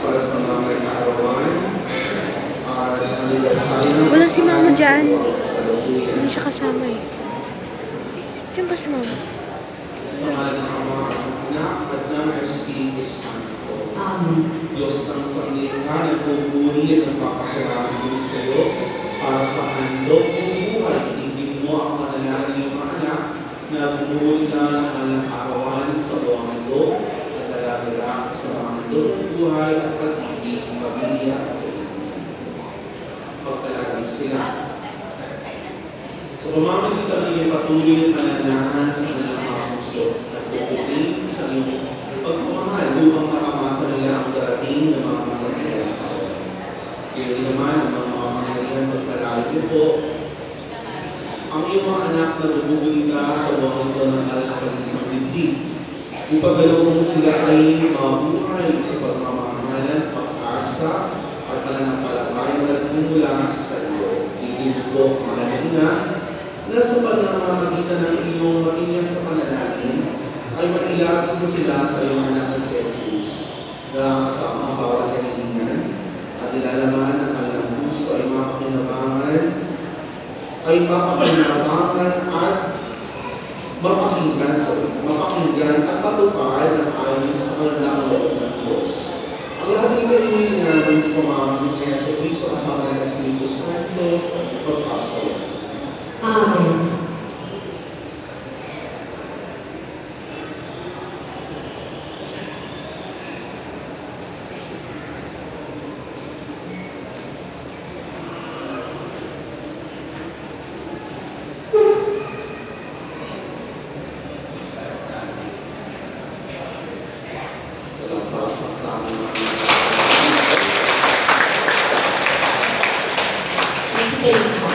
para sa mga may kaarawan at anibersaryo ng Wala si Mama dyan. sa lubuyan. Hindi siya kasama eh. Diyan ba si Mama? Sa ngalan ng Ama, ng Anak, at ng Espiritu Santo. Amen. Diyos ng sangliha, nagpupuri at nagpapasalamat kami sa iyo para sa handog ng buhay. Ibig mo ang panalangin ng mga anak na bumuhay na ng alang arawan sa buwang mundo at dalagalak sa mga handog ng buhay at pag-ibig, pamilya at kaibigan. Pagpalagay sila. Sa pamamagitan ng iyong patuloy na pananahan sa kanilang mga puso at tututin sa iyong pagmamahal upang makamasa nila ang darating ng mga masasayang taon. Kaya naman ang mga kapangyarihan pagpalalim mo po ang iyong mga anak na bubuli ka sa buwang ito ng kalakalisang dibdib. Ipagalaw mo sila ay mabuhay sa pagmamahalan, pag-asa at pananampalatayang nagmumula sa iyo. Ibig ko, mahal na ina, na sa pagmamagitan ng iyong matinyan sa panalangin, ay mailapit mo sila sa iyong anak na si Jesus na sa mga bawat kahilingan at ilalaman ng kanilang puso ay mapakinabangan at mapakinggan at matupad ng ayon sa kanilang loob ng Diyos. Ang lahat ng gawin namin sa pamamagitan kaya sa Kristo kasama ng Espiritu Santo pagpasawa. Amen. Walang parapak sa aking mga Please stay.